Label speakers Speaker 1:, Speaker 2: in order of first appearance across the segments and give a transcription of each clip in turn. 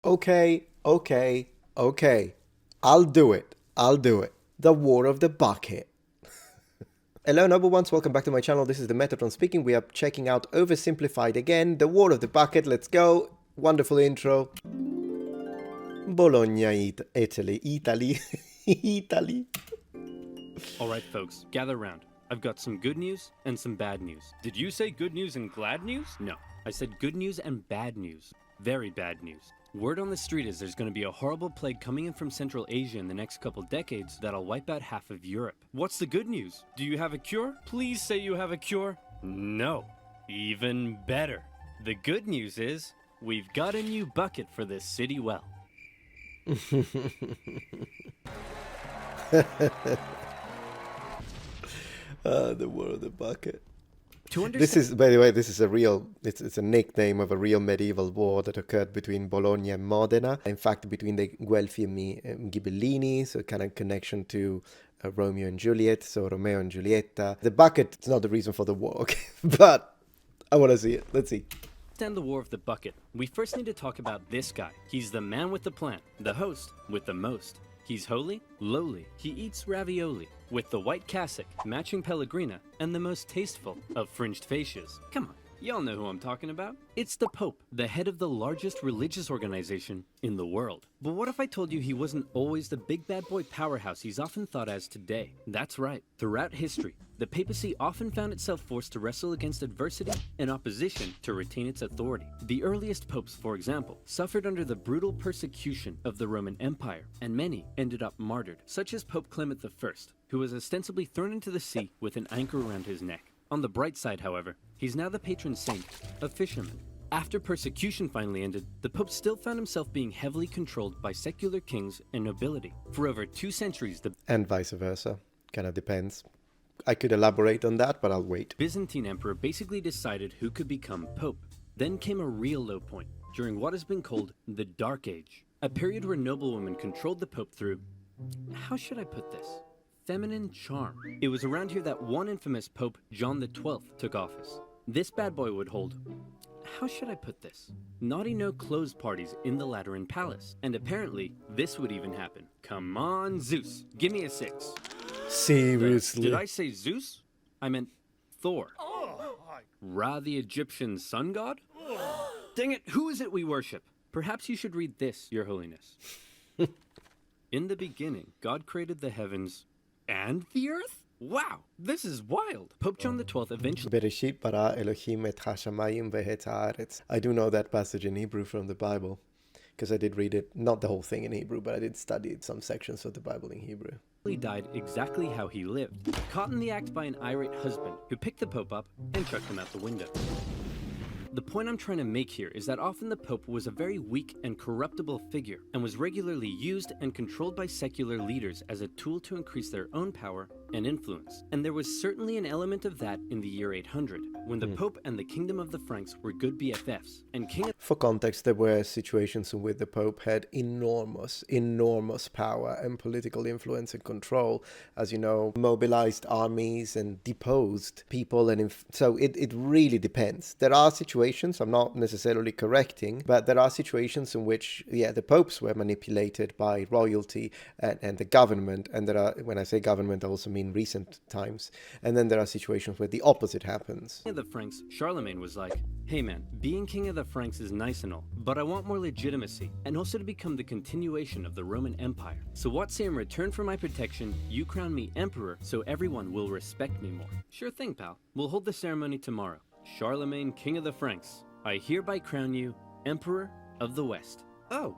Speaker 1: Okay, okay, okay. I'll do it. I'll do it. The War of the Bucket. Hello, noble ones. Welcome back to my channel. This is the Metatron speaking. We are checking out Oversimplified again. The War of the Bucket. Let's go. Wonderful intro. Bologna, Italy. Italy. Italy.
Speaker 2: All right, folks, gather round. I've got some good news and some bad news. Did you say good news and glad news? No, I said good news and bad news. Very bad news. Word on the street is there's going to be a horrible plague coming in from Central Asia in the next couple decades that'll wipe out half of Europe. What's the good news? Do you have a cure? Please say you have a cure. No. Even better. The good news is we've got a new bucket for this city well.
Speaker 1: The War of the Bucket.
Speaker 2: This
Speaker 1: is, by the way, this is a real, it's a nickname of a real medieval war that occurred between Bologna and Modena. In fact, between the Guelfi and Ghibellini, so kind of connection to Romeo and Juliet, so Romeo and Giulietta. The bucket is not the reason for the war, okay? But I want to see it. Let's see.
Speaker 2: Understand the War of the Bucket, we first need to talk about this guy. He's the man with the plan, the host with the most. He's holy, lowly, he eats ravioli, with the white cassock, matching pellegrina, and the most tasteful of fringed fascias. Come on, y'all know who I'm talking about. It's the Pope, the head of the largest religious organization in the world. But what if I told you he wasn't always the big bad boy powerhouse he's often thought as today? That's right. Throughout history, the papacy often found itself forced to wrestle against adversity and opposition to retain its authority. The earliest popes, for example, suffered under the brutal persecution of the Roman Empire, and many ended up martyred, such as Pope Clement I, who was ostensibly thrown into the sea with an anchor around his neck. On the bright side, however, he's now the patron saint of fishermen. After persecution finally ended, the Pope still found himself being heavily controlled by secular kings and nobility. For over 2 centuries, the
Speaker 1: And vice versa. Kind of depends. I could elaborate on that, but I'll wait.
Speaker 2: Byzantine emperor basically decided who could become Pope. Then came a real low point, during what has been called the Dark Age, a period where noblewomen controlled the Pope through, how should I put this? Feminine charm. It was around here that one infamous Pope, John XII, took office. This bad boy would hold, how should I put this? Naughty no-clothes parties in the Lateran Palace. And apparently, this would even happen. Come on, Zeus, give me a 6.
Speaker 1: Seriously.
Speaker 2: Did I say Zeus? I meant Thor. Ra, the Egyptian sun god? Dang it, who is it we worship? Perhaps you should read this, Your Holiness. In the beginning, God created the heavens and the earth? Wow, this is wild. Pope John XII eventually...
Speaker 1: Bereshit bara Elohim et hashamayim ve'et haaretz. I do know that passage in Hebrew from the Bible, because I did read it, not the whole thing in Hebrew, but I did study some sections of the Bible in Hebrew.
Speaker 2: He died exactly how he lived, caught in the act by an irate husband who picked the Pope up and chucked him out the window. The point I'm trying to make here is that often the Pope was a very weak and corruptible figure and was regularly used and controlled by secular leaders as a tool to increase their own power and influence. And there was certainly an element of that in the year 800, when the Pope and the Kingdom of the Franks were good BFFs, and King...
Speaker 1: For context, there were situations in which the Pope had enormous power and political influence and control, as you know, mobilized armies and deposed people, and so it really depends. There are situations, I'm not necessarily correcting, but there are situations in which, yeah, the popes were manipulated by royalty and the government, and there are, when I say government, I also mean recent times, and then there are situations where the opposite happens.
Speaker 2: King of the Franks, Charlemagne, was like, hey man, being king of the Franks is nice and all, but I want more legitimacy, and also to become the continuation of the Roman Empire. So what say in return for my protection, you crown me emperor so everyone will respect me more? Sure thing, pal. We'll hold the ceremony tomorrow. Charlemagne, king of the Franks, I hereby crown you emperor of the West. Oh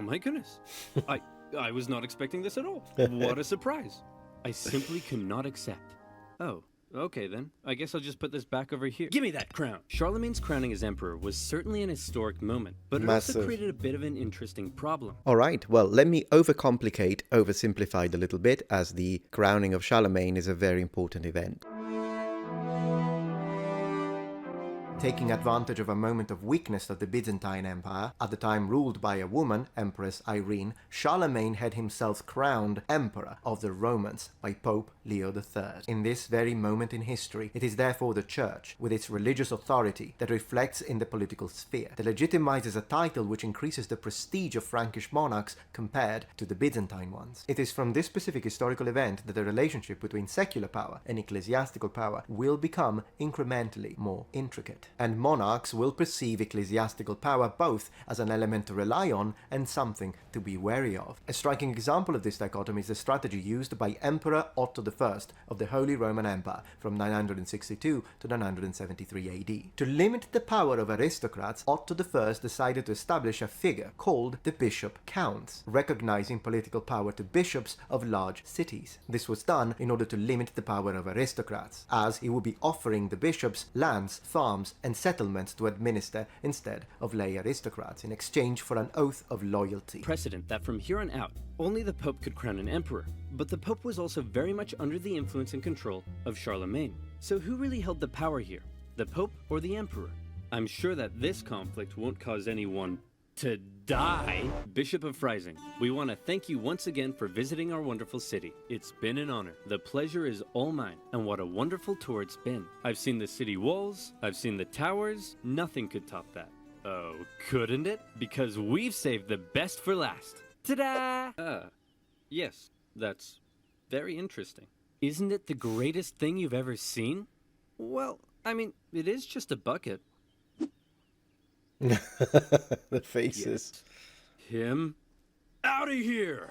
Speaker 2: my goodness. I was not expecting this at all. What a surprise. I simply cannot accept. Oh, okay then. I guess I'll just put this back over here. Give me that crown! Charlemagne's crowning as emperor was certainly an historic moment, but it also created a bit of an interesting problem.
Speaker 1: Alright, well, let me oversimplified a little bit, as the crowning of Charlemagne is a very important event. Taking advantage of a moment of weakness of the Byzantine Empire, at the time ruled by a woman, Empress Irene, Charlemagne had himself crowned Emperor of the Romans by Pope Leo III. In this very moment in history, it is therefore the Church, with its religious authority, that reflects in the political sphere, that legitimizes a title which increases the prestige of Frankish monarchs compared to the Byzantine ones. It is from this specific historical event that the relationship between secular power and ecclesiastical power will become incrementally more intricate. And monarchs will perceive ecclesiastical power both as an element to rely on and something to be wary of. A striking example of this dichotomy is the strategy used by Emperor Otto I of the Holy Roman Empire from 962 to 973 AD. To limit the power of aristocrats, Otto I decided to establish a figure called the Bishop Counts, recognizing political power to bishops of large cities. This was done in order to limit the power of aristocrats, as he would be offering the bishops lands, farms, and settlements to administer instead of lay aristocrats in exchange for an oath of loyalty.
Speaker 2: Precedent that from here on out, only the Pope could crown an emperor, but the Pope was also very much under the influence and control of Charlemagne. So who really held the power here, the Pope or the Emperor? I'm sure that this conflict won't cause anyone to die. Bishop of Freising, we want to thank you once again for visiting our wonderful city. It's been an honor. The pleasure is all mine, and what a wonderful tour it's been. I've seen the city walls, I've seen the towers, nothing could top that. Oh, couldn't it? Because we've saved the best for last. Ta-da! Yes, that's very interesting. Isn't it the greatest thing you've ever seen? Well, I mean, it is just a bucket.
Speaker 1: The faces.
Speaker 2: Yes. Him out of here!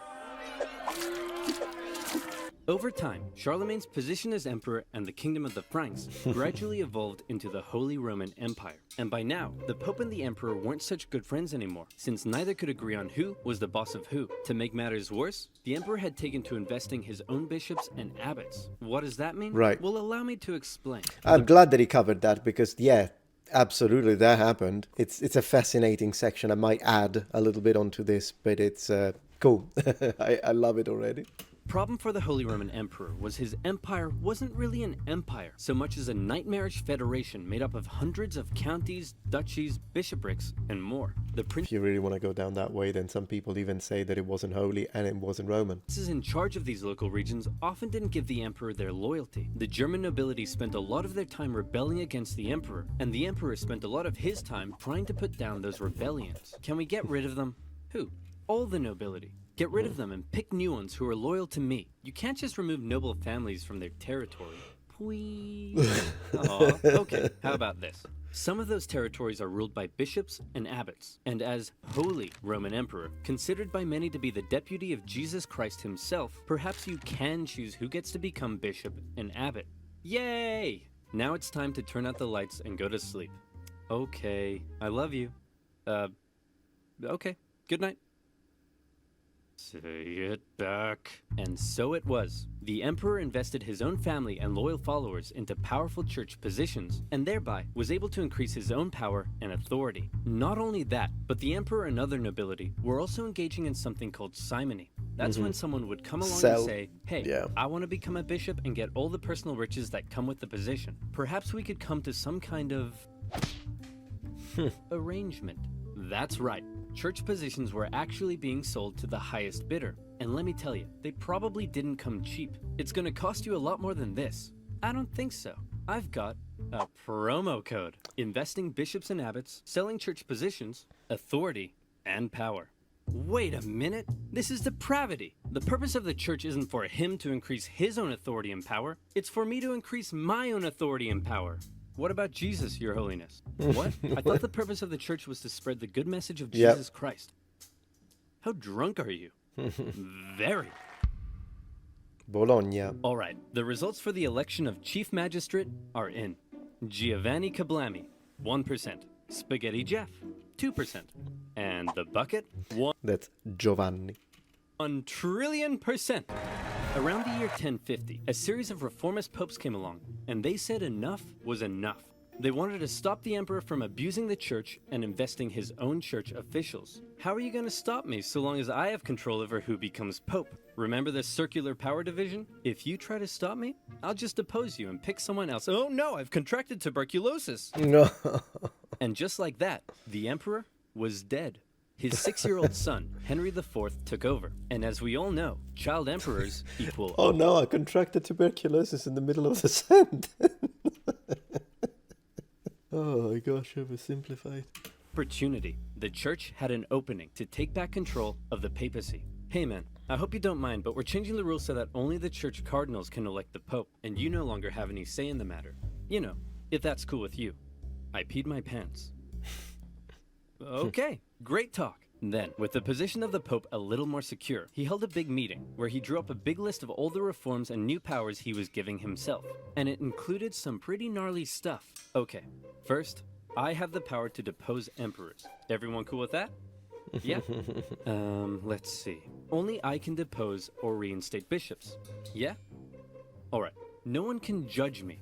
Speaker 2: Over time, Charlemagne's position as emperor and the kingdom of the Franks gradually evolved into the Holy Roman Empire. And by now, the Pope and the Emperor weren't such good friends anymore, since neither could agree on who was the boss of who. To make matters worse, the Emperor had taken to investing his own bishops and abbots. What does that mean?
Speaker 1: Right.
Speaker 2: Well, allow me to explain.
Speaker 1: I'm glad that he covered that because, yeah, absolutely, that happened. It's a fascinating section. I might add a little bit onto this, but it's cool. I love it already.
Speaker 2: Problem for the Holy Roman Emperor was his empire wasn't really an empire, so much as a nightmarish federation made up of hundreds of counties, duchies, bishoprics, and more. The
Speaker 1: If you really want to go down that way, then some people even say that it wasn't holy and it wasn't Roman.
Speaker 2: princes in charge of these local regions often didn't give the emperor their loyalty. The German nobility spent a lot of their time rebelling against the emperor, and the emperor spent a lot of his time trying to put down those rebellions. Can we get rid of them? Who? All the nobility. Get rid of them and pick new ones who are loyal to me. You can't just remove noble families from their territory. Please. Aw, okay, how about this? Some of those territories are ruled by bishops and abbots, and as Holy Roman Emperor, considered by many to be the deputy of Jesus Christ himself, perhaps you can choose who gets to become bishop and abbot. Yay! Now it's time to turn out the lights and go to sleep. Okay, I love you. Okay, good night. Say it back. And so it was. The emperor invested his own family and loyal followers into powerful church positions, and thereby was able to increase his own power and authority. Not only that, but the emperor and other nobility were also engaging in something called simony. That's when someone would come along and say, hey, I want to become a bishop and get all the personal riches that come with the position. Perhaps we could come to some kind of arrangement. That's right. Church positions were actually being sold to the highest bidder. And let me tell you, they probably didn't come cheap. It's gonna cost you a lot more than this. I don't think so. I've got a promo code. Investing bishops and abbots, selling church positions, authority, and power. Wait a minute. This is depravity. The purpose of the church isn't for him to increase his own authority and power. It's for me to increase my own authority and power. What about Jesus, Your Holiness? What? I thought the purpose of the church was to spread the good message of Jesus Christ. How drunk are you? Very.
Speaker 1: Bologna.
Speaker 2: All right, the results for the election of Chief Magistrate are in. Giovanni Kablami, 1%. Spaghetti Jeff, 2%. And the bucket, 1
Speaker 1: That's Giovanni.
Speaker 2: trillion%. Around the year 1050, a series of reformist popes came along, and they said enough was enough. They wanted to stop the emperor from abusing the church and investing his own church officials. How are you going to stop me so long as I have control over who becomes pope? Remember the circular power division? If you try to stop me, I'll just depose you and pick someone else. Oh no, I've contracted tuberculosis.
Speaker 1: No.
Speaker 2: And just like that, the emperor was dead. His 6-year-old son, Henry IV, took over. And as we all know, child emperors equal...
Speaker 1: Oh no, I contracted tuberculosis in the middle of the sentence. Oh my gosh, oversimplified.
Speaker 2: Opportunity. The church had an opening to take back control of the papacy. Hey man, I hope you don't mind, but we're changing the rules so that only the church cardinals can elect the pope, and you no longer have any say in the matter. You know, if that's cool with you. I peed my pants. Okay, great talk. Then, with the position of the Pope a little more secure, he held a big meeting where he drew up a big list of all the reforms and new powers he was giving himself. And it included some pretty gnarly stuff. Okay, first, I have the power to depose emperors. Everyone cool with that? Yeah? Let's see. Only I can depose or reinstate bishops. Yeah? Alright, no one can judge me.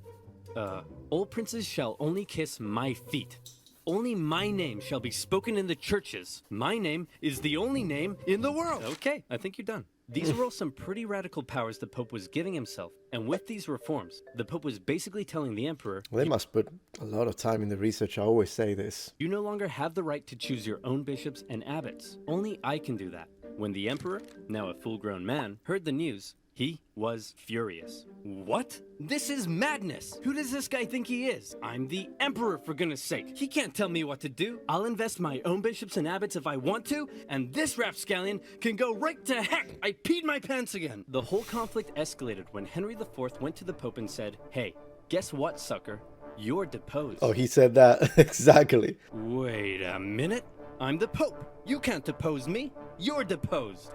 Speaker 2: All princes shall only kiss my feet. Only my name shall be spoken in the churches. My name is the only name in the world. Okay, I think you're done. These were all some pretty radical powers the Pope was giving himself. And with these reforms, the Pope was basically telling the Emperor...
Speaker 1: Well, they must put a lot of time in the research. I always say this.
Speaker 2: You no longer have the right to choose your own bishops and abbots. Only I can do that. When the Emperor, now a full-grown man, heard the news, he was furious. What? This is madness! Who does this guy think he is? I'm the Emperor, for goodness sake. He can't tell me what to do. I'll invest my own bishops and abbots if I want to, and this rapscallion can go right to heck! I peed my pants again! The whole conflict escalated when Henry IV went to the Pope and said, hey, guess what, sucker? You're deposed.
Speaker 1: Oh, he said that. Exactly.
Speaker 2: Wait a minute. I'm the Pope. You can't depose me. You're deposed.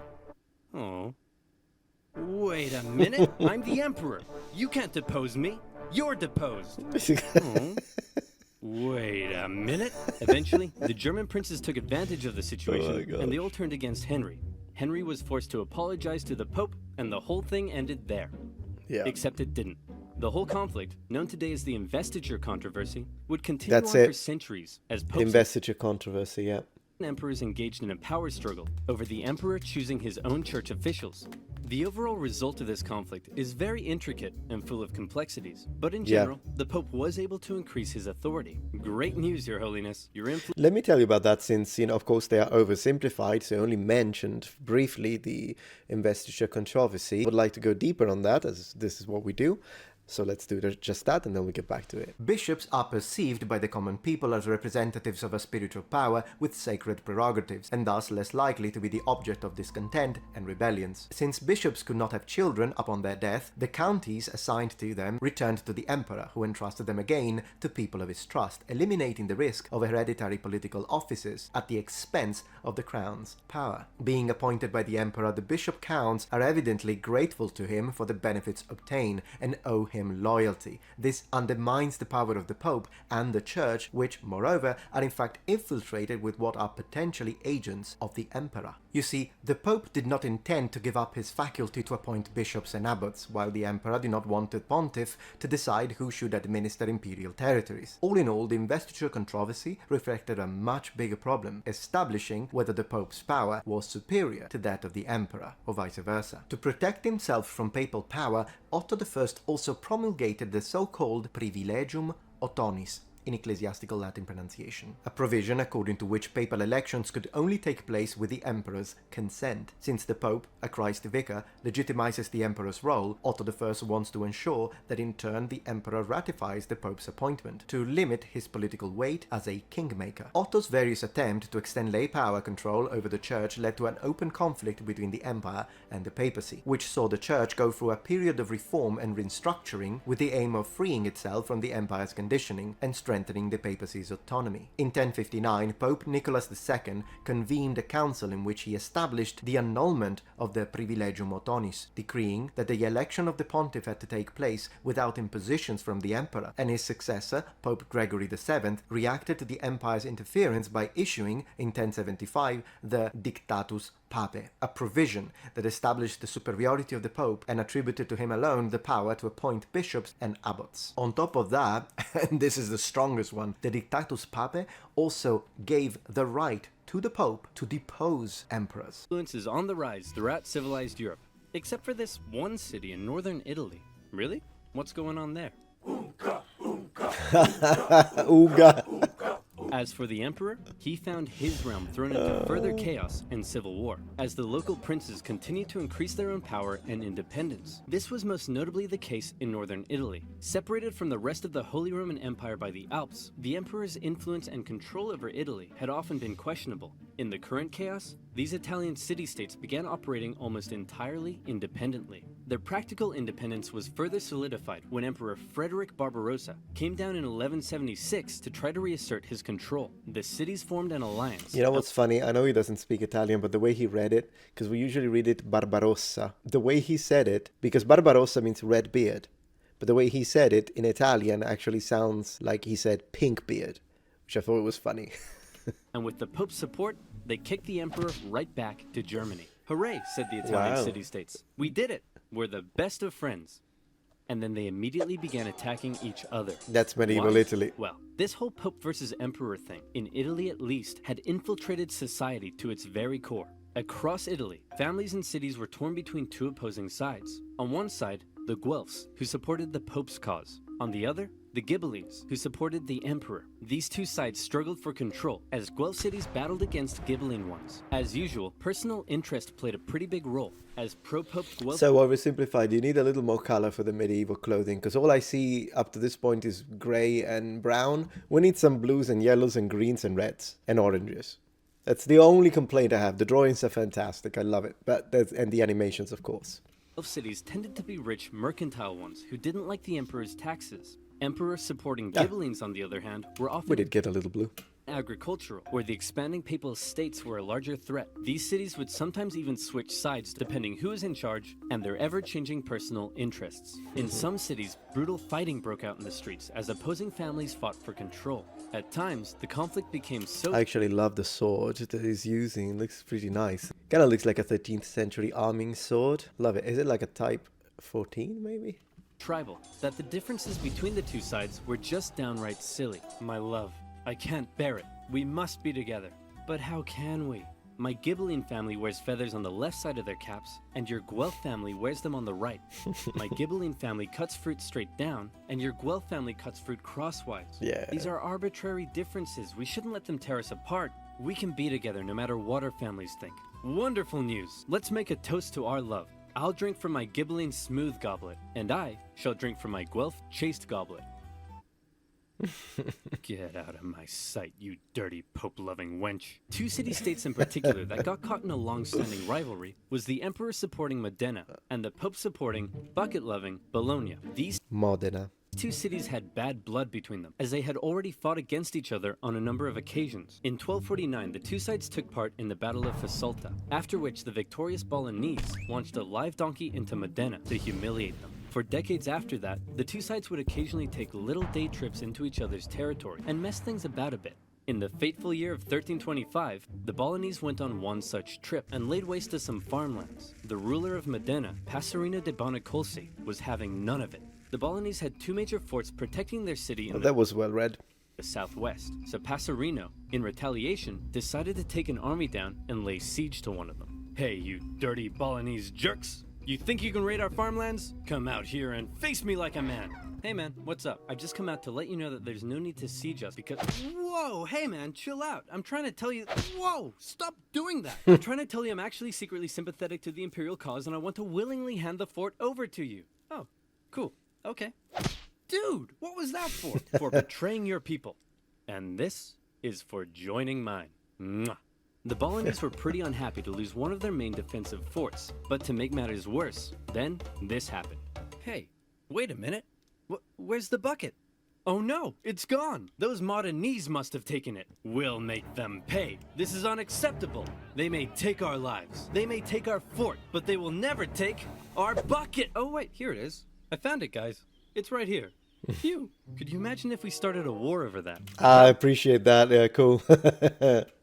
Speaker 2: Oh. Wait a minute. I'm the Emperor. You can't depose me. You're deposed. Oh. Wait a minute. Eventually, the German princes took advantage of the situation, and they all turned against Henry. Henry was forced to apologize to the Pope, and the whole thing ended there.
Speaker 1: Yeah.
Speaker 2: Except it didn't. The whole conflict, known today as the Investiture controversy, would continue
Speaker 1: That's
Speaker 2: on
Speaker 1: it.
Speaker 2: for centuries as popes
Speaker 1: Investiture controversy, yeah.
Speaker 2: and emperors engaged in a power struggle over the emperor choosing his own church officials. The overall result of this conflict is very intricate and full of complexities, but in general, the Pope was able to increase his authority. Great news, Your Holiness. Your influence...
Speaker 1: Let me tell you about that since, of course, they are oversimplified, so I only mentioned briefly the investiture controversy. I would like to go deeper on that, as this is what we do. So let's do just that, and then we get back to it. Bishops are perceived by the common people as representatives of a spiritual power with sacred prerogatives, and thus less likely to be the object of discontent and rebellions. Since bishops could not have children upon their death, the counties assigned to them returned to the emperor, who entrusted them again to people of his trust, eliminating the risk of hereditary political offices at the expense of the crown's power. Being appointed by the emperor, the bishop counts are evidently grateful to him for the benefits obtained and owe him loyalty. This undermines the power of the Pope and the Church, which, moreover, are in fact infiltrated with what are potentially agents of the Emperor. You see, the Pope did not intend to give up his faculty to appoint bishops and abbots, while the Emperor did not want the pontiff to decide who should administer imperial territories. All in all, the investiture controversy reflected a much bigger problem, establishing whether the Pope's power was superior to that of the Emperor, or vice versa. To protect himself from papal power, Otto I also promulgated the so-called privilegium Ottonis, in ecclesiastical Latin pronunciation, a provision according to which papal elections could only take place with the emperor's consent. Since the Pope, a Christ vicar, legitimizes the emperor's role, Otto I wants to ensure that in turn the emperor ratifies the Pope's appointment, to limit his political weight as a kingmaker. Otto's various attempts to extend lay power control over the church led to an open conflict between the empire and the papacy, which saw the church go through a period of reform and restructuring with the aim of freeing itself from the empire's conditioning and strengthening the papacy's autonomy. In 1059, Pope Nicholas II convened a council in which he established the annulment of the privilegium Ottonis, decreeing that the election of the pontiff had to take place without impositions from the emperor, and his successor, Pope Gregory VII, reacted to the empire's interference by issuing, in 1075, the Dictatus pape, a provision that established the superiority of the Pope and attributed to him alone the power to appoint bishops and abbots. On top of that, and this is the strongest one, the Dictatus Papae also gave the right to the Pope to depose emperors.
Speaker 2: Influence is on the rise throughout civilized Europe, except for this one city in northern Italy. Really? What's going on there?
Speaker 1: Uga.
Speaker 2: As for the emperor, he found his realm thrown into further chaos and civil war, as the local princes continued to increase their own power and independence. This was most notably the case in northern Italy. Separated from the rest of the Holy Roman Empire by the Alps, the emperor's influence and control over Italy had often been questionable. In the current chaos, these Italian city-states began operating almost entirely independently. Their practical independence was further solidified when Emperor Frederick Barbarossa came down in 1176 to try to reassert his control. The cities formed an alliance.
Speaker 1: You know what's funny? I know he doesn't speak Italian, but the way he read it, because we usually read it Barbarossa, the way he said it, because Barbarossa means red beard, but the way he said it in Italian actually sounds like he said pink beard, which I thought was funny.
Speaker 2: And with the Pope's support, they kicked the emperor right back to Germany. Hooray, said the Italian city-states. We did it. We're the best of friends. And then they immediately began attacking each other.
Speaker 1: That's medieval
Speaker 2: Why?
Speaker 1: Italy.
Speaker 2: Well, this whole Pope versus Emperor thing, in Italy at least, had infiltrated society to its very core. Across Italy, families and cities were torn between two opposing sides. On one side, the Guelphs, who supported the Pope's cause. On the other, the Ghibellines, who supported the emperor. These two sides struggled for control as Guelph cities battled against Ghibelline ones. As usual, personal interest played a pretty big role, as pro-Pope Guelph...
Speaker 1: So oversimplified, you need a little more color for the medieval clothing, because all I see up to this point is gray and brown. We need some blues and yellows and greens and reds and oranges. That's the only complaint I have. The drawings are fantastic, I love it, and the animations, of course.
Speaker 2: Guelph cities tended to be rich, mercantile ones who didn't like the emperor's taxes. Emperors supporting Ghibellines, on the other hand, were often...
Speaker 1: We did get a little blue.
Speaker 2: Agricultural, where the expanding papal states were a larger threat. These cities would sometimes even switch sides depending who is in charge and their ever-changing personal interests. In some cities, brutal fighting broke out in the streets as opposing families fought for control. At times, the conflict became so...
Speaker 1: I actually love the sword that he's using. It looks pretty nice. Kind of looks like a 13th century arming sword. Love it. Is it like a type 14 maybe?
Speaker 2: Tribal, that the differences between the two sides were just downright silly. My love, I can't bear it. We must be together. But how can we? My Ghibelline family wears feathers on the left side of their caps, and your Guelph family wears them on the right. My Ghibelline family cuts fruit straight down, and your Guelph family cuts fruit crosswise.
Speaker 1: Yeah.
Speaker 2: These are arbitrary differences. We shouldn't let them tear us apart. We can be together no matter what our families think. Wonderful news. Let's make a toast to our love. I'll drink from my Ghibelline smooth goblet, and I shall drink from my Guelph chaste goblet. Get out of my sight, you dirty Pope-loving wench. Two city-states in particular that got caught in a long-standing rivalry was the Emperor supporting Modena and the Pope supporting, bucket-loving, Bologna. These
Speaker 1: Modena.
Speaker 2: two cities had bad blood between them, as they had already fought against each other on a number of occasions. In 1249, the two sides took part in the Battle of Fasolta, after which the victorious Bolognese launched a live donkey into Modena to humiliate them. For decades after that, the two sides would occasionally take little day trips into each other's territory and mess things about a bit. In the fateful year of 1325, the Bolognese went on one such trip and laid waste to some farmlands. The ruler of Modena, Passerino de Bonacolsi, was having none of it. The Bolognese had two major forts protecting their city in
Speaker 1: That was well read.
Speaker 2: the southwest, so Passerino, in retaliation, decided to take an army down and lay siege to one of them. Hey, you dirty Bolognese jerks! You think you can raid our farmlands? Come out here and face me like a man! Hey man, what's up? I've just come out to let you know that there's no need to siege us because... Whoa, hey man, chill out. I'm trying to tell you... Whoa, stop doing that. I'm trying to tell you I'm actually secretly sympathetic to the imperial cause and I want to willingly hand the fort over to you. Oh, cool. Okay. Dude, what was that for? For betraying your people. And this is for joining mine. Mwah. The Bolognese were pretty unhappy to lose one of their main defensive forts, but to make matters worse, then this happened. Hey, wait a minute. Where's the bucket? Oh no, it's gone. Those Modenese must have taken it. We'll make them pay. This is unacceptable. They may take our lives. They may take our fort, but they will never take our bucket. Oh wait, here it is. I found it, guys. It's right here. Phew. Could you imagine if we started a war over that?
Speaker 1: I appreciate that. Yeah, cool.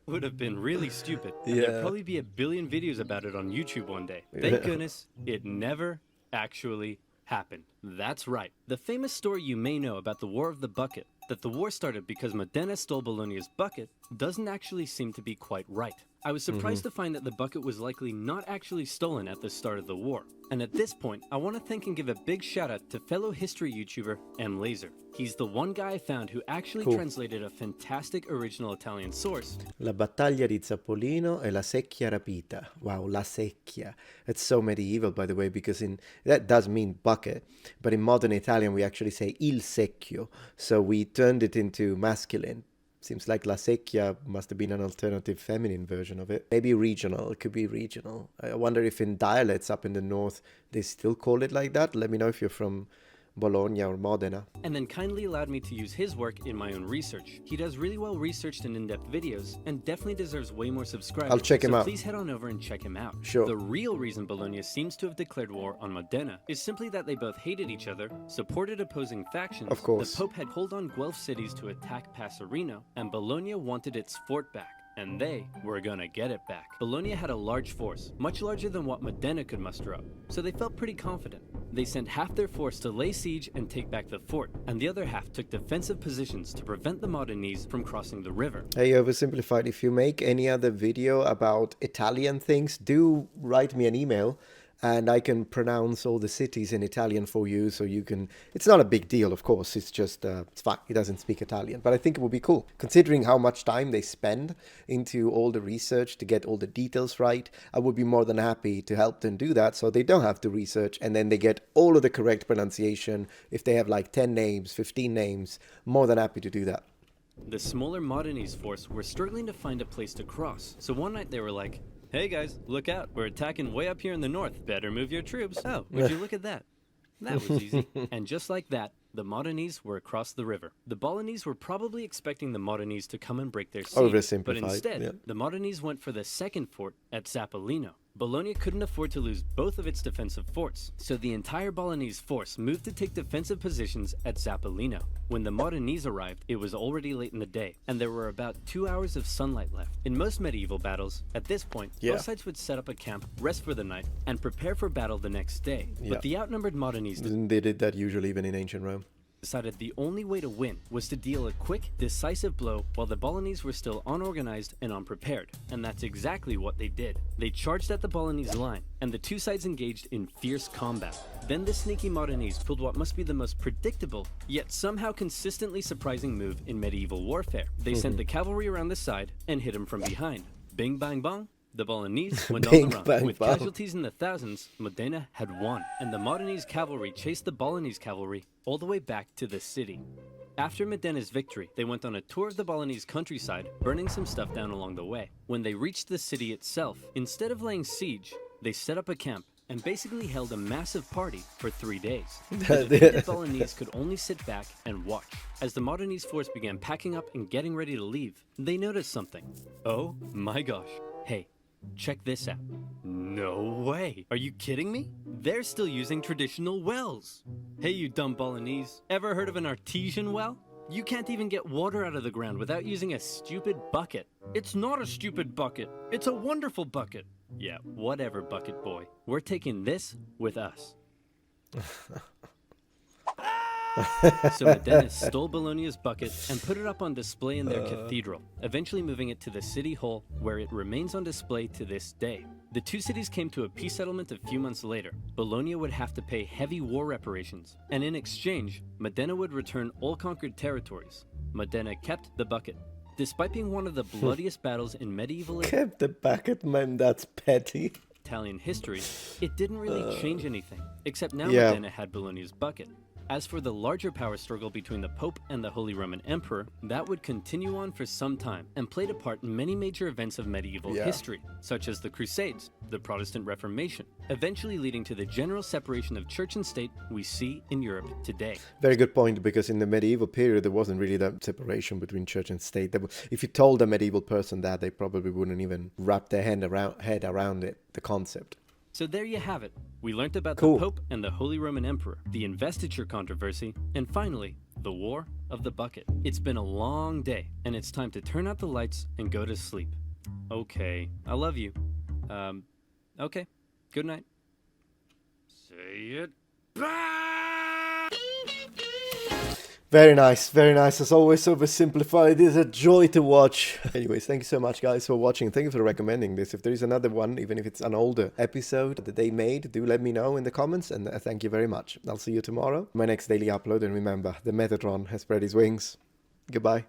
Speaker 2: would have been really stupid. And
Speaker 1: Yeah.
Speaker 2: there'd probably be a billion videos about it on YouTube one day. Thank goodness it never actually happened. That's right. The famous story you may know about the War of the Bucket, that the war started because Modena stole Bologna's bucket, doesn't actually seem to be quite right. I was surprised to find that the bucket was likely not actually stolen at the start of the war. And at this point, I want to thank and give a big shout out to fellow history YouTuber M. Laser. He's the one guy I found who actually translated a fantastic original Italian source.
Speaker 1: La battaglia di Zappolino e la secchia rapita. Wow, la secchia. It's so medieval, by the way, because that does mean bucket, but in modern Italian we actually say il secchio, so we turned it into masculine. Seems like la secchia must have been an alternative feminine version of it. Maybe regional, it could be regional. I wonder if in dialects up in the north they still call it like that. Let me know if you're from Bologna or Modena.
Speaker 2: And then kindly allowed me to use his work in my own research. He does really well researched and in-depth videos, and definitely deserves way more subscribers.
Speaker 1: I'll check him out.
Speaker 2: Please head on over and check him out.
Speaker 1: Sure.
Speaker 2: The real reason Bologna seems to have declared war on Modena is simply that they both hated each other, supported opposing factions.
Speaker 1: Of course.
Speaker 2: The Pope had pulled on Guelph cities to attack Passerino, and Bologna wanted its fort back. And they were gonna get it back. Bologna had a large force, much larger than what Modena could muster up, so they felt pretty confident. They sent half their force to lay siege and take back the fort, and the other half took defensive positions to prevent the Modenese from crossing the river.
Speaker 1: Hey, Oversimplified, if you make any other video about Italian things, do write me an email and I can pronounce all the cities in Italian for you, so you can... It's not a big deal, of course, it's just, it's fine, he doesn't speak Italian, but I think it would be cool. Considering how much time they spend into all the research to get all the details right, I would be more than happy to help them do that, so they don't have to research, and then they get all of the correct pronunciation. If they have like 10 names, 15 names, more than happy to do that.
Speaker 2: The smaller Modenese force were struggling to find a place to cross, so one night they were like, "Hey guys, look out, we're attacking way up here in the north. Better move your troops." Oh, would you look at that? That was easy. And just like that, the Modenese were across the river. The Bolognese were probably expecting the Modenese to come and break their siege,
Speaker 1: Oversimplified,
Speaker 2: but instead,
Speaker 1: yeah.
Speaker 2: the Modenese went for the second fort at Zappolino. Bologna couldn't afford to lose both of its defensive forts, so the entire Bolognese force moved to take defensive positions at Zappolino. When the Modenese arrived, it was already late in the day, and there were about 2 hours of sunlight left. In most medieval battles, at this point, both sides would set up a camp, rest for the night, and prepare for battle the next day. But the outnumbered Modenese
Speaker 1: They did that usually even in ancient Rome.
Speaker 2: decided the only way to win was to deal a quick, decisive blow while the Bolognese were still unorganized and unprepared. And that's exactly what they did. They charged at the Bolognese line, and the two sides engaged in fierce combat. Then the sneaky Modenese pulled what must be the most predictable, yet somehow consistently surprising move in medieval warfare. They sent the cavalry around the side and hit them from behind. Bing bang bong. The Bolognese went on the run.
Speaker 1: Bang,
Speaker 2: With
Speaker 1: bang.
Speaker 2: casualties in the thousands, Modena had won, and the Modenese cavalry chased the Bolognese cavalry all the way back to the city. After Modena's victory, they went on a tour of the Bolognese countryside, burning some stuff down along the way. When they reached the city itself, instead of laying siege, they set up a camp and basically held a massive party for 3 days. The defeated Bolognese could only sit back and watch. As the Modenese force began packing up and getting ready to leave, they noticed something. Oh my gosh. Hey, check this out. No way. Are you kidding me? They're still using traditional wells. Hey, you dumb Bolognese. Ever heard of an artesian well? You can't even get water out of the ground without using a stupid bucket. It's not a stupid bucket. It's a wonderful bucket. Yeah, whatever, bucket boy. We're taking this with us. So Modena stole Bologna's bucket and put it up on display in their cathedral, eventually moving it to the city hall, where it remains on display to this day. The two cities came to a peace settlement a few months later. Bologna would have to pay heavy war reparations, and in exchange, Modena would return all conquered territories. Modena kept the bucket. Despite being one of the bloodiest battles in medieval
Speaker 1: Kept the bucket, man, that's petty.
Speaker 2: Italian history, it didn't really change anything, except now
Speaker 1: Yeah.
Speaker 2: Modena had Bologna's bucket. As for the larger power struggle between the Pope and the Holy Roman Emperor, that would continue on for some time and played a part in many major events of medieval history, such as the Crusades, the Protestant Reformation, eventually leading to the general separation of church and state we see in Europe today.
Speaker 1: Very good point, because in the medieval period there wasn't really that separation between church and state. If you told a medieval person that, they probably wouldn't even wrap their head around it, the concept.
Speaker 2: So there you have it. We learnt about
Speaker 1: Cool.
Speaker 2: the Pope and the Holy Roman Emperor, the Investiture controversy, and finally, the War of the bucket. It's been a long day, and it's time to turn out the lights and go to sleep. Okay, I love you. Okay, good night. Say it back!
Speaker 1: Very nice, as always. Oversimplified is a joy to watch. Anyways, thank you so much, guys, for watching. Thank you for recommending this. If there is another one, even if it's an older episode that they made, do let me know in the comments, and thank you very much. I'll see you tomorrow, my next daily upload, and remember, the Metatron has spread his wings. Goodbye.